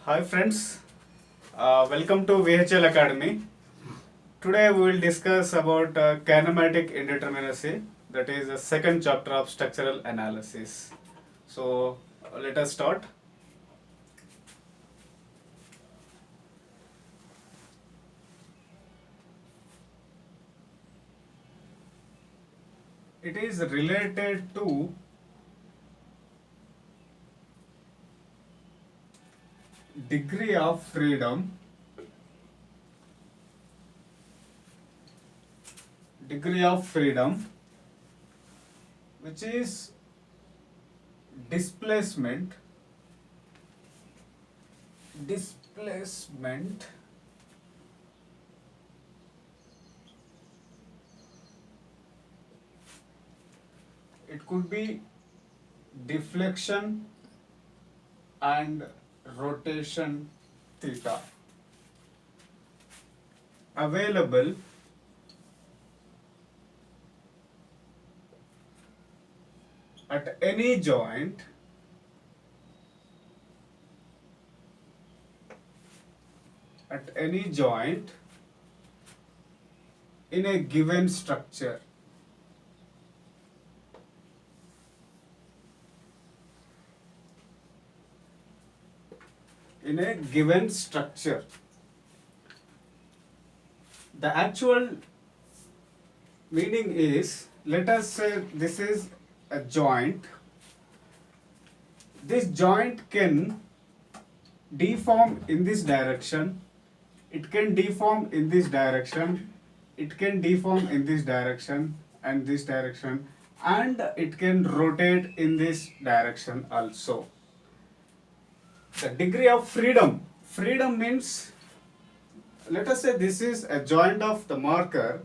Hi friends, welcome to VHL Academy. Today we will discuss about kinematic indeterminacy, that is the second chapter of structural analysis. So let us start. It is related to degree of freedom, which is displacement displacement it could be deflection and rotation theta available at any joint in a given structure. In a given structure. The actual meaning is, let us say this is a joint. This joint can deform in this direction, it can deform in this direction, it can deform in this direction and this direction, and it can rotate in this direction also. The degree of freedom means, let us say this is a joint of the marker.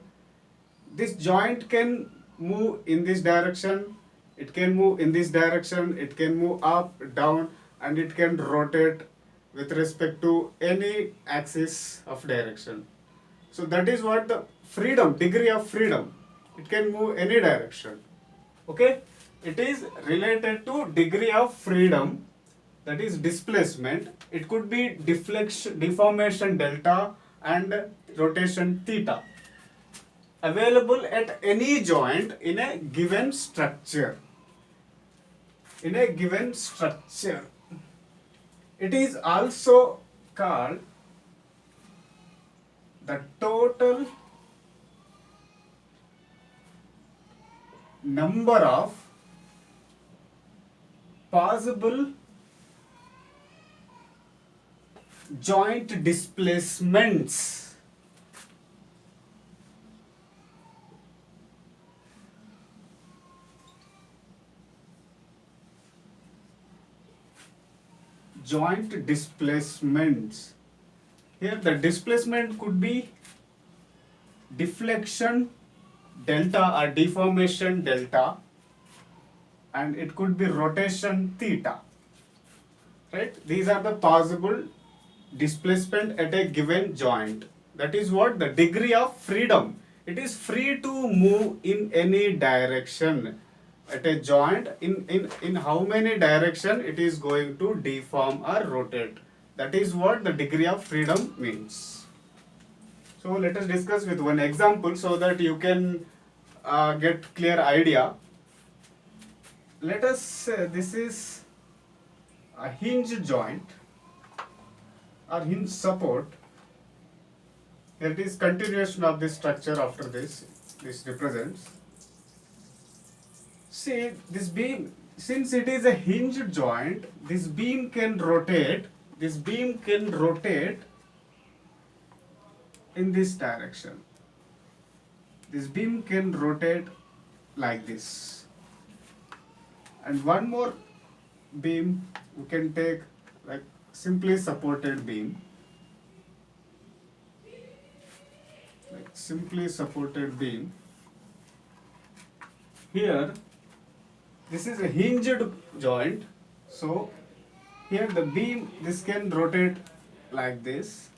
This joint can move in this direction, it can move in this direction, it can move up, down, and it can rotate with respect to any axis of direction. So that is what the degree of freedom. It can move any direction. Okay? It is related to degree of freedom, that is displacement. It could be deformation delta and rotation theta available at any joint in a given structure. It is also called the total number of possible joint displacements. Here the displacement could be deflection delta or deformation delta, and it could be rotation theta. Right? These are the possible displacement at a given joint. That is what the degree of freedom. It is free to move in any direction at a joint. In how many direction it is going to deform or rotate. That is what the degree of freedom means. So let us discuss with one example so that you can get clear idea. Let us say this is a hinge joint or hinge support. Here it is continuation of this structure after this. This represents. See, this beam, since it is a hinged joint, this beam can rotate. This beam can rotate in this direction. This beam can rotate like this. And one more beam we can take like simply supported beam. Like simply supported beam. Here, this is a hinged joint. So, here the beam, this can rotate like this.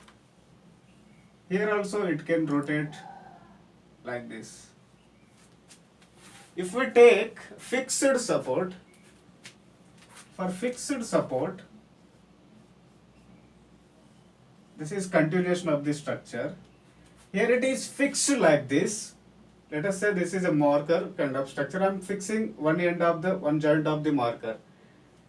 Here also it can rotate like this. If we take fixed support, for fixed support, This is continuation of the structure. Here it is fixed like this. Let us say this is a marker kind of structure. I am fixing one joint of the marker.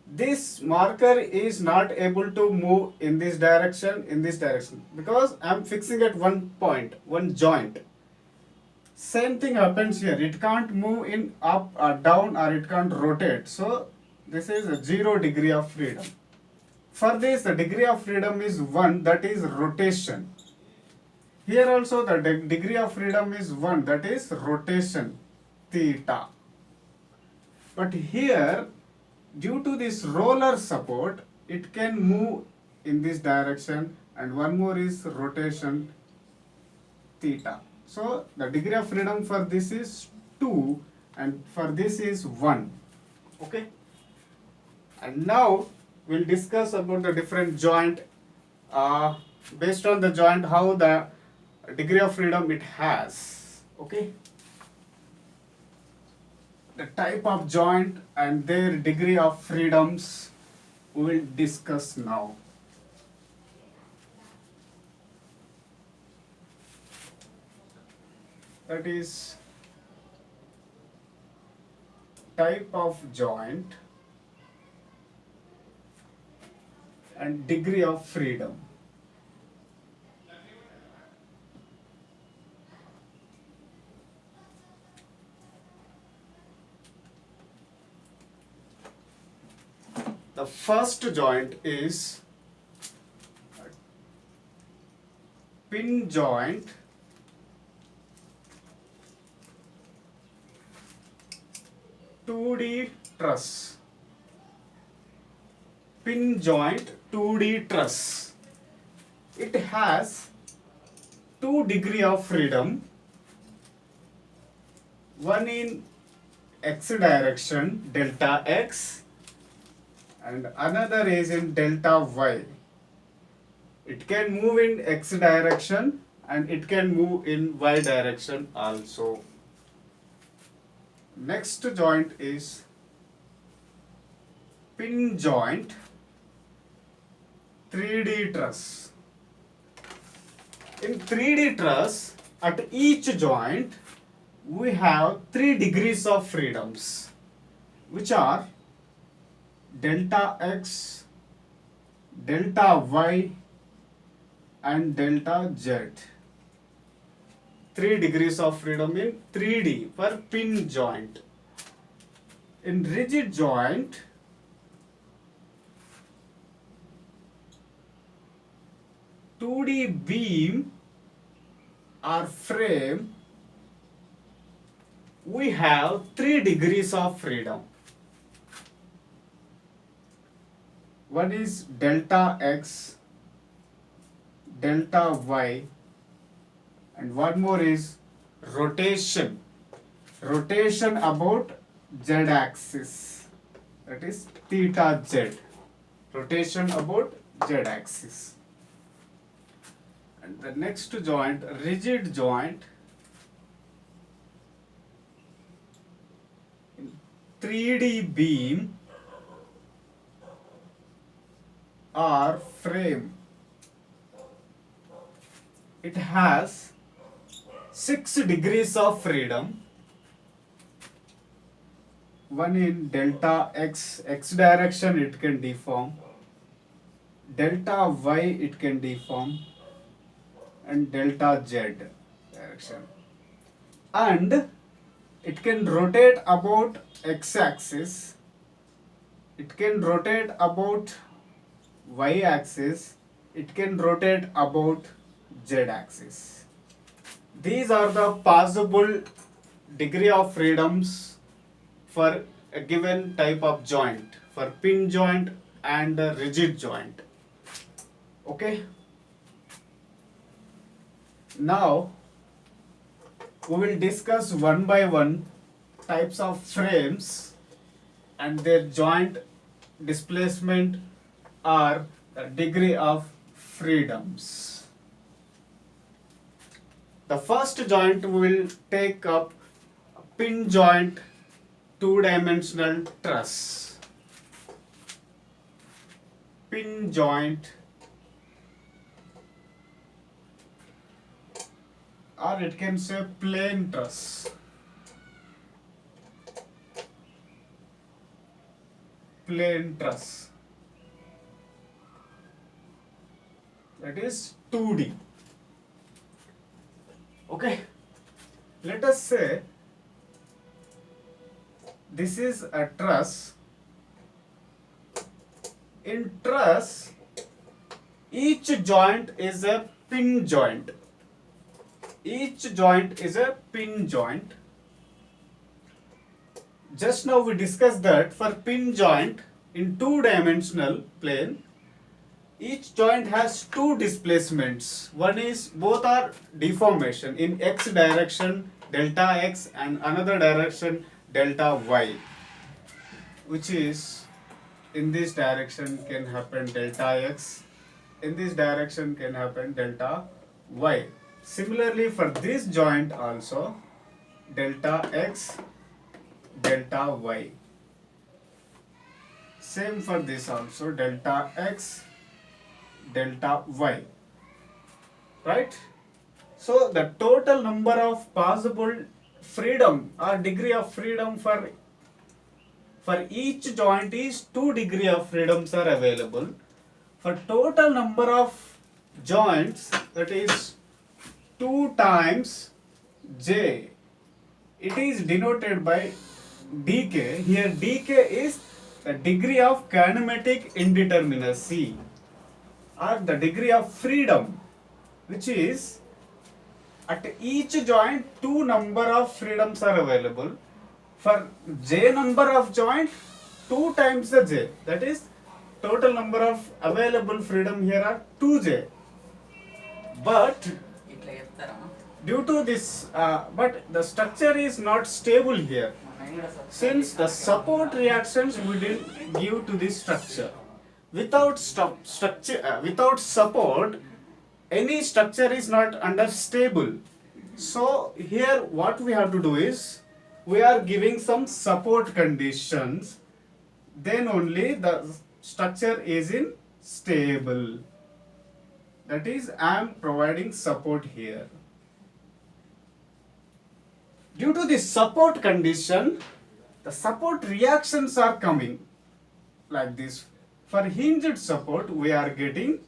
This marker is not able to move in this direction, because I am fixing at one point, one joint. Same thing happens here. It can't move in up or down, or it can't rotate. So this is a 0 degree of freedom. For this, the degree of freedom is 1, that is rotation. Here also the degree of freedom is 1, that is rotation, theta. But here, due to this roller support, it can move in this direction, and one more is rotation, theta. So the degree of freedom for this is 2, and for this is 1. Okay? And now we'll discuss about the different joint, based on the joint, how the degree of freedom it has. Okay? The type of joint and their degree of freedoms we will discuss now. That is type of joint and degree of freedom. The first joint is pin joint (2D) truss. Pin joint 2D truss. It has 2 degree of freedom, one in x direction, delta x, and another is in delta y. It can move in x direction and it can move in y direction also. Next joint is pin joint 3D truss. In 3D truss, at each joint we have 3 degrees of freedoms, which are delta x, delta y, and delta z. 3 degrees of freedom in 3D for pin joint. In rigid joint, (2D) beam or frame, we have 3 degrees of freedom. One is delta x, delta y, and one more is rotation. Rotation about z axis, that is theta z. Rotation about z axis. And the next joint, rigid joint, 3D beam or frame. It has 6 degrees of freedom. One in delta x, x direction it can deform, delta y it can deform, and delta z direction. And it can rotate about x axis, it can rotate about y axis, it can rotate about z axis. These are the possible degree of freedoms for a given type of joint, for pin joint and a rigid joint. Okay? Now we will discuss one by one types of frames and their joint displacement or degree of freedoms. The first joint we will take up pin joint 2-dimensional truss. Pin joint or it can say plane truss. Plane truss. That is 2D. Okay. Let us say this is a truss. In truss, each joint is a pin joint. Each joint is a pin joint. Just now we discussed that for pin joint in two-dimensional plane, each joint has two displacements. One is, both are deformation in x direction delta x and another direction delta y, which is in this direction can happen delta x, in this direction can happen delta y. Similarly for this joint also, delta x, delta y. Same for this also, delta x, delta y. Right? So the total number of possible freedom or degree of freedom for each joint is 2 degree of freedoms are available. For total number of joints, that is 2 times j, it is denoted by dk. Here dk is the degree of kinematic indeterminacy or the degree of freedom, which is at each joint 2 number of freedoms are available. For j number of joint, 2 times the j, that is total number of available freedom here are 2j. But due to this, but the structure is not stable here, since the support reactions we didn't give to this structure. Without without support, any structure is not under stable. So here what we have to do is, we are giving some support conditions, then only the structure is in stable. That is, I am providing support here. Due to this support condition, the support reactions are coming like this. For hinged support, we are getting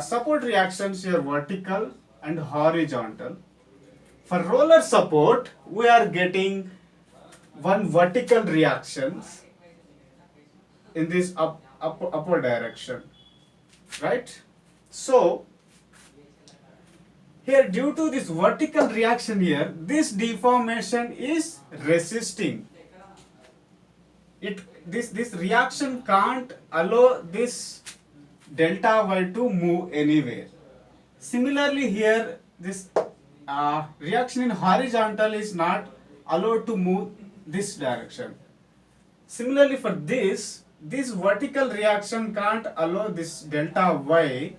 support reactions here, vertical and horizontal. For roller support, we are getting one vertical reactions in this upper direction, right? So here, due to this vertical reaction here, this deformation is resisting. This reaction can't allow this delta y to move anywhere. Similarly here, this reaction in horizontal is not allowed to move this direction. Similarly for this vertical reaction can't allow this delta y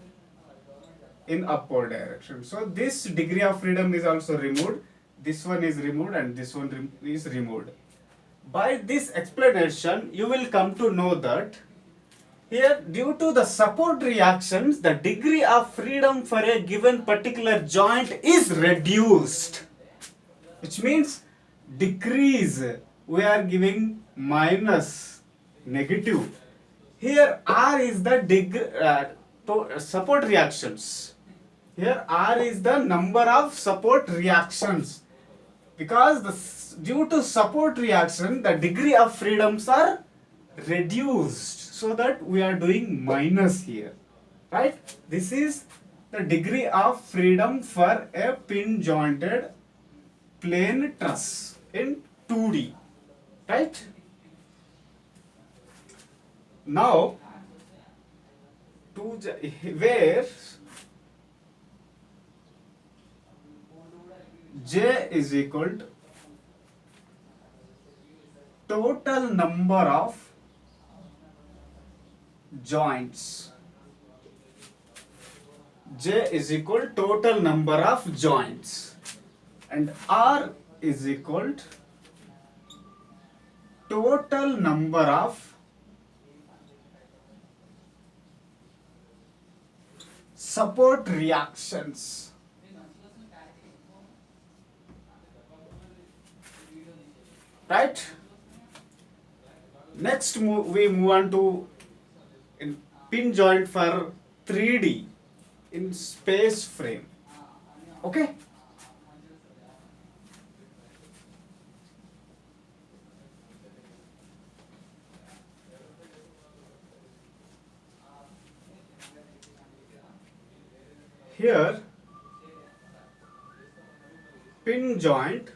in upward direction. So this degree of freedom is also removed. This one is removed and this one is removed. By this explanation, you will come to know that here, due to the support reactions, the degree of freedom for a given particular joint is reduced, which means decrease. We are giving minus, negative. Here R is the support reactions. Here R is the number of support reactions, because due to support reaction, the degree of freedoms are reduced, so that we are doing minus here, right? This is the degree of freedom for a pin jointed plane truss in 2D, right? Now, where J is equal to total number of joints. J is equal to total number of joints, and R is equal to total number of support reactions. Right? Next we move on to in pin joint for 3D in space frame. Okay? Here pin joint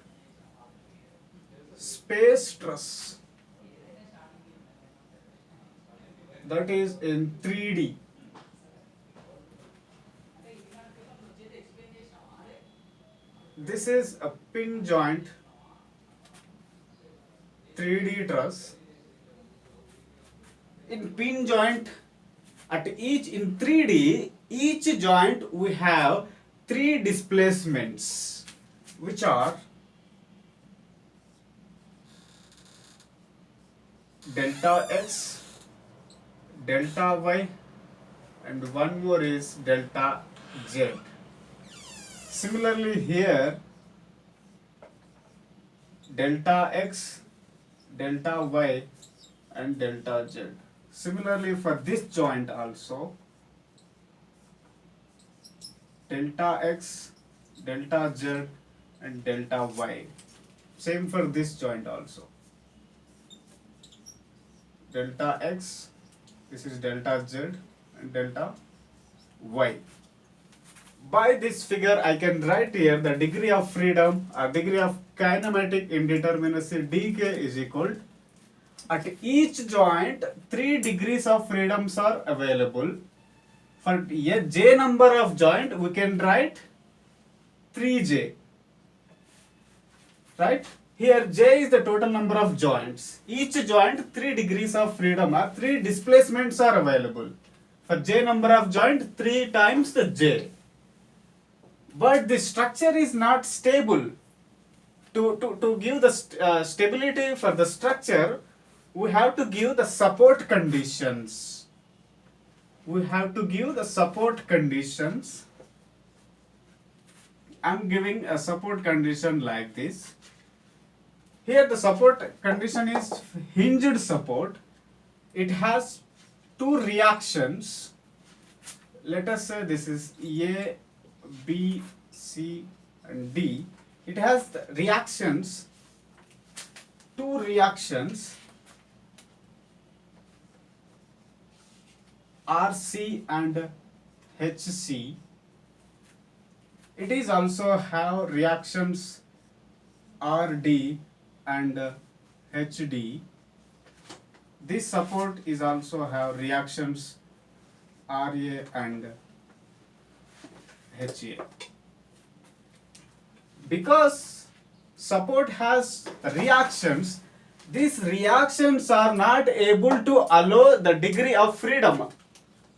space truss, that is in 3D. This is a pin joint 3D truss. In pin joint at each in 3D, each joint we have three displacements, which are delta x, delta y, and one more is delta z. Similarly here, delta x, delta y, and delta z. Similarly for this joint also, delta x, delta z, and delta y. Same for this joint also. Delta x, this is delta z, and delta y. By this figure, I can write here the degree of freedom or degree of kinematic indeterminacy dk is equal. At each joint, 3 degrees of freedoms are available. For a j number of joint, we can write 3j. Right? Here j is the total number of joints. Each joint 3 degrees of freedom or 3 displacements are available. For j number of joint, 3 times the j. But the structure is not stable. To give the stability for the structure, we have to give the support conditions. We have to give the support conditions. I am giving a support condition like this. Here the support condition is hinged support. It has two reactions. Let us say this is A, B, C, and D. It has the reactions, two reactions, RC and HC. It is also have reactions RD and HD. This support is also have reactions RA and HA. Because support has reactions, these reactions are not able to allow the degree of freedom.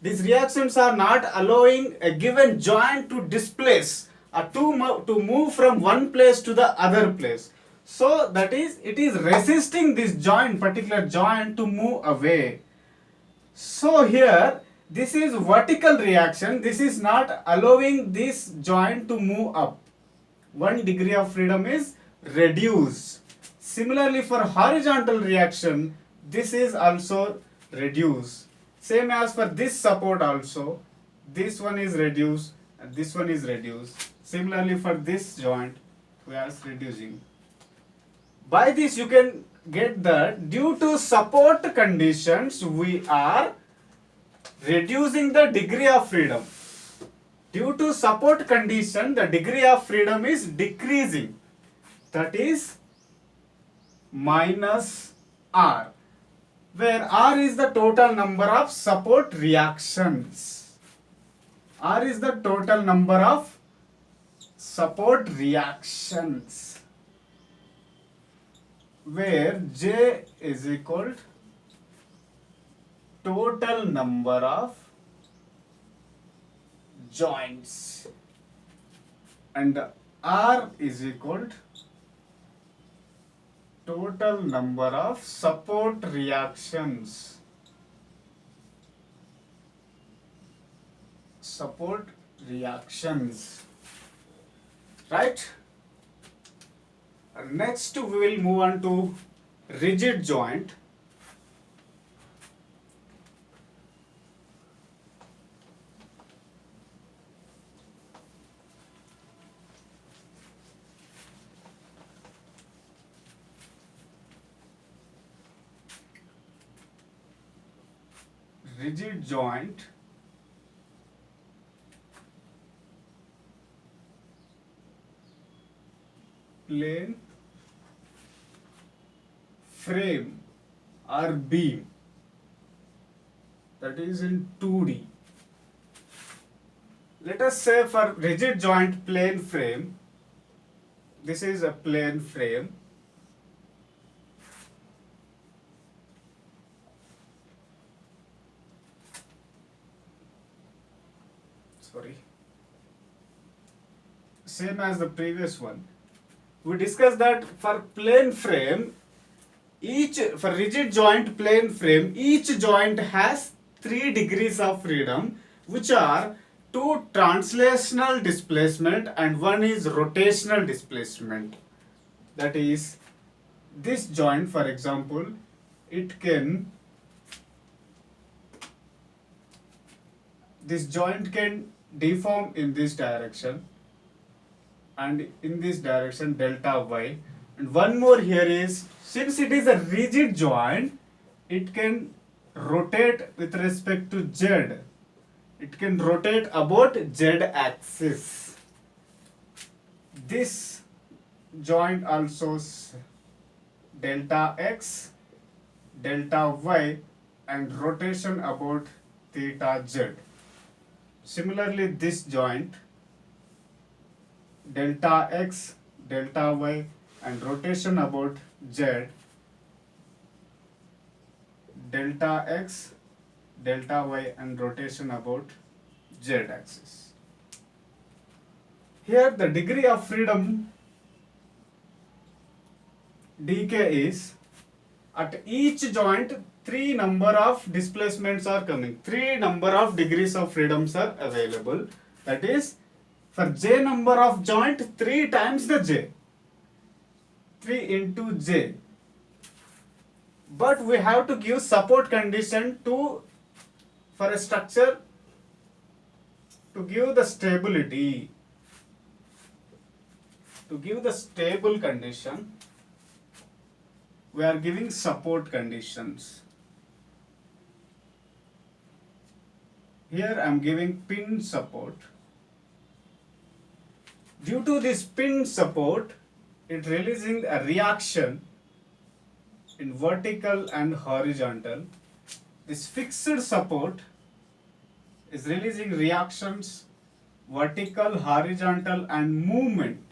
These reactions are not allowing a given joint to displace or to move from one place to the other place. So that is, it is resisting this joint, particular joint, to move away. So here, this is vertical reaction. This is not allowing this joint to move up. 1 degree of freedom is reduced. Similarly, for horizontal reaction, this is also reduced. Same as for this support also, this one is reduced and this one is reduced. Similarly, for this joint, we are reducing. By this, you can get that due to support conditions, we are reducing the degree of freedom. Due to support condition, the degree of freedom is decreasing. That is minus R, where R is the total number of support reactions. R is the total number of support reactions, where J is equal to total number of joints, and R is equal to total number of support reactions. support reactions, right? Next we will move on to rigid joint. Rigid joint plane frame or beam, that is in 2D. Let us say for rigid joint plane frame, this is a plane frame. Sorry. Same as the previous one. We discussed that for plane frame, for rigid joint plane frame, each joint has 3 degrees of freedom, which are 2 translational displacement and 1 is rotational displacement. That is, this joint, for example, this joint can deform in this direction and in this direction delta y. And one more here is, since it is a rigid joint, it can rotate with respect to z. It can rotate about z axis. This joint also delta x, delta y and rotation about theta z. Similarly, this joint delta x, delta y and rotation about z, delta x, delta y and rotation about z axis. Here the degree of freedom dk is, at each joint 3 number of displacements are coming, 3 number of degrees of freedoms are available. That is, for j number of joint, 3 times the j, 3 into j. But we have to give support condition for a structure to give the stability. To give the stable condition, we are giving support conditions. Here I am giving pin support. Due to this pin support, it releasing a reaction in vertical and horizontal. This fixed support is releasing reactions vertical, horizontal and movement.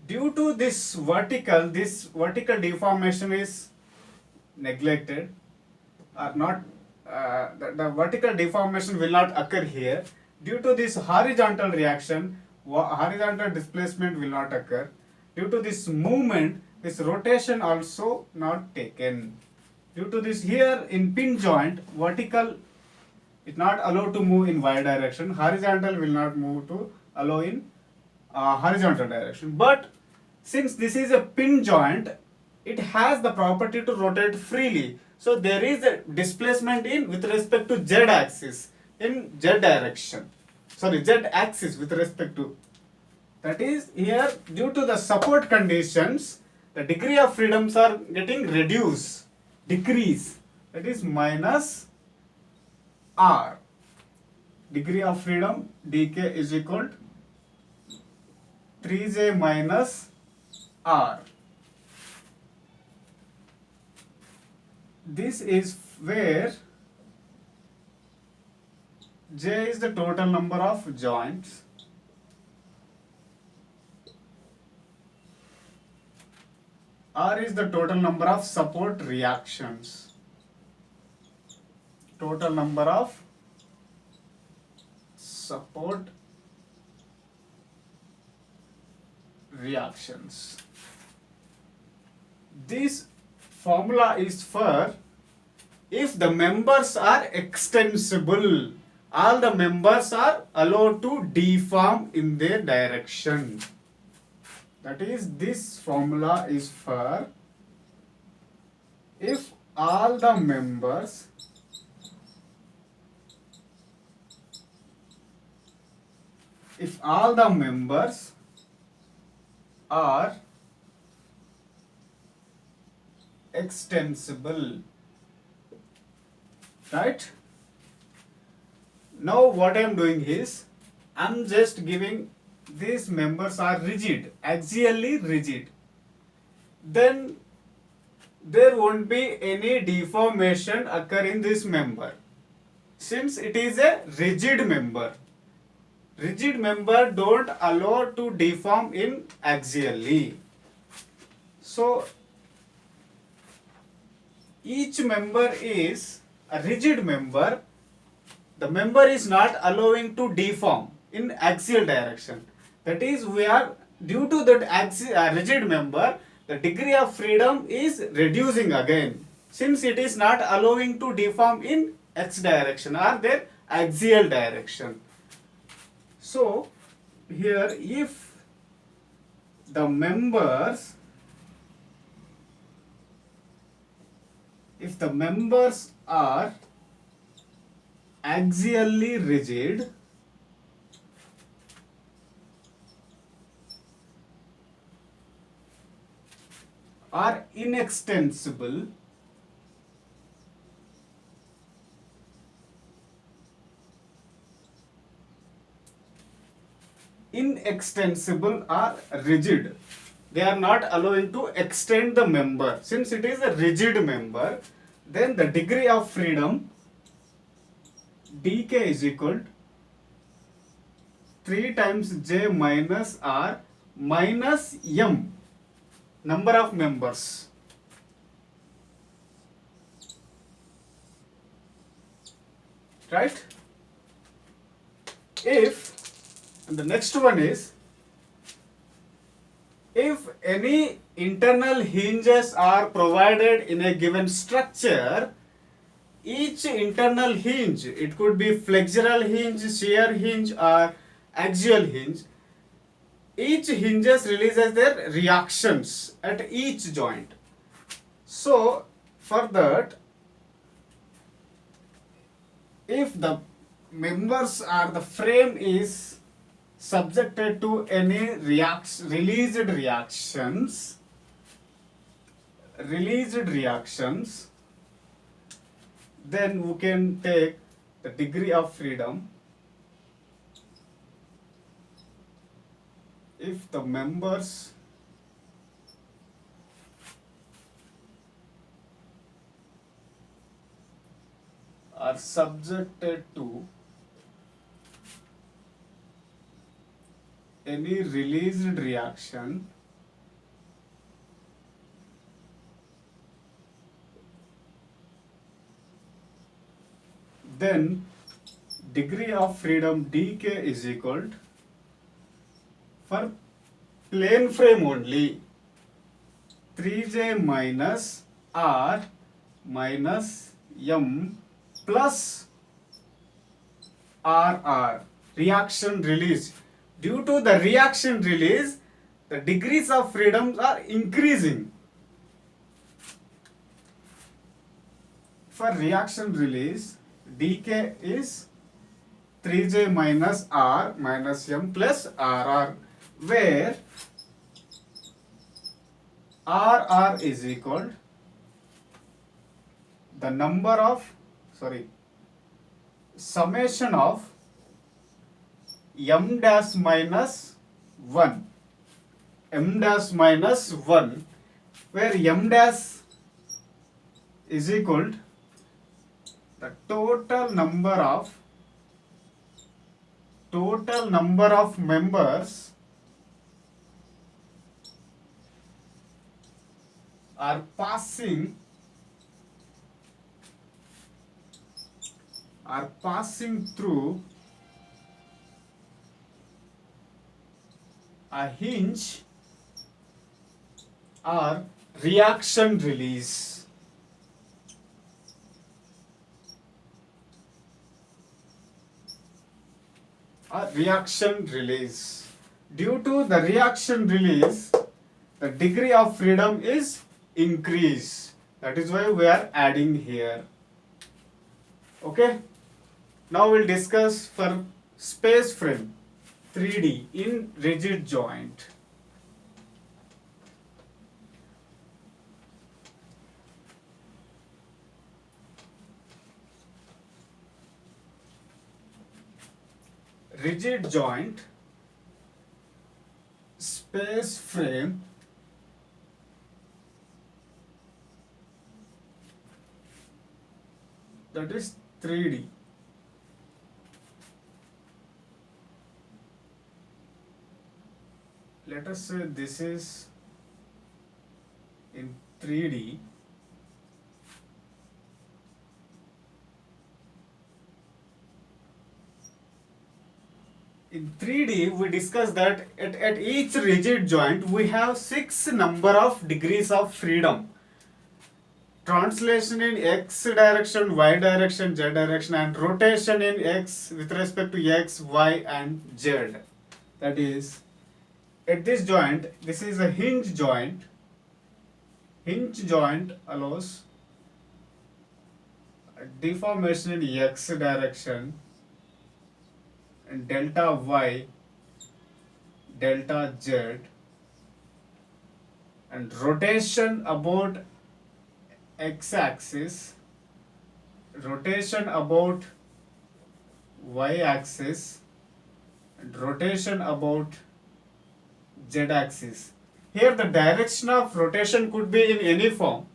Due to this vertical deformation is neglected or not. The vertical deformation will not occur here. Due to this horizontal reaction, horizontal displacement will not occur. Due to this movement, this rotation also not taken. Due to this, here in pin joint, vertical is not allowed to move in y direction. Horizontal will not move to allow in horizontal direction. But since this is a pin joint, it has the property to rotate freely. So there is a displacement with respect to z axis in z direction. Sorry, z axis with respect to. That is, here due to the support conditions, the degree of freedoms are getting decrease. That is minus r. Degree of freedom dk is equal to 3j minus r. This is where j is the total number of joints, r is the total number of support reactions. Total number of support reactions. This formula is for if the members are extensible, all the members are allowed to deform in their direction. That is, this formula is for if all the members are extensible, right? Now what I am doing is, I am just giving these members are rigid, axially rigid. Then there won't be any deformation occur in this member, since it is a rigid member. Rigid member don't allow to deform in axially. So each member is a rigid member. The member is not allowing to deform in axial direction. That is, we are, due to that rigid member, the degree of freedom is reducing again, since it is not allowing to deform in x direction or their axial direction. So here, if the members are axially rigid, are inextensible, or rigid, they are not allowing to extend the member. Since it is a rigid member, then the degree of freedom dk is equal to 3 times j minus r minus m, number of members. Right? And the next one is, if any internal hinges are provided in a given structure, each internal hinge, it could be flexural hinge, shear hinge, or axial hinge, each hinges releases their reactions at each joint. So for that, if the members or the frame is subjected to any released reactions, then we can take the degree of freedom if the members are subjected to any released reaction, then degree of freedom dk is equal to, for plane frame only, 3j minus r minus m plus rr, reaction release. Due to the reaction release, the degrees of freedom are increasing. For reaction release, dk is 3j minus r minus m plus rr, where rr is equal the summation of m dash minus 1, where m dash is equal to the total number of members are passing through a hinge or reaction release. a reaction release. Due to the reaction release, the degree of freedom is increased. That is why we are adding here. Okay. Now we'll discuss for space frame 3D in rigid joint. Rigid joint space frame that is 3D. Let us say this is in 3D. In 3D, we discussed that at each rigid joint, we have 6 number of degrees of freedom. Translation in x direction, y direction, z direction, and rotation in x with respect to x, y, and z. That is, at this joint, this is a hinge joint. Hinge joint allows deformation in x direction and delta y, delta z, and rotation about x-axis, rotation about y-axis, and rotation about z-axis. Here the direction of rotation could be in any form.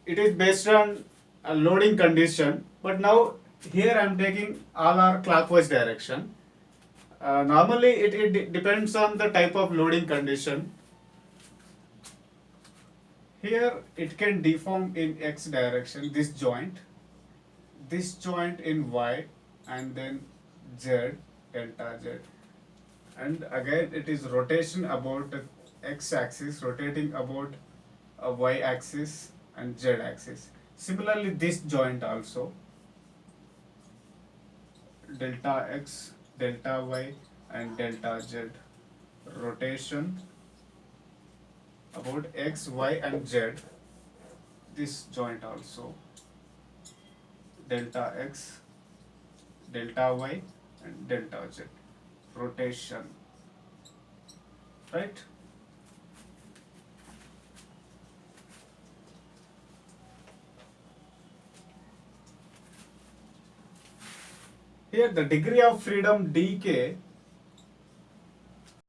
It is based on a loading condition, but now here I am taking all are clockwise direction. Normally it depends on the type of loading condition. Here it can deform in x direction, this joint in y, and then z, delta z. And again it is rotation about x axis, rotating about a y axis and z axis. Similarly this joint also, delta x, delta y, and delta z, rotation about x, y, and z. This joint also, delta x, delta y, and delta z, rotation. Right? Here the degree of freedom dk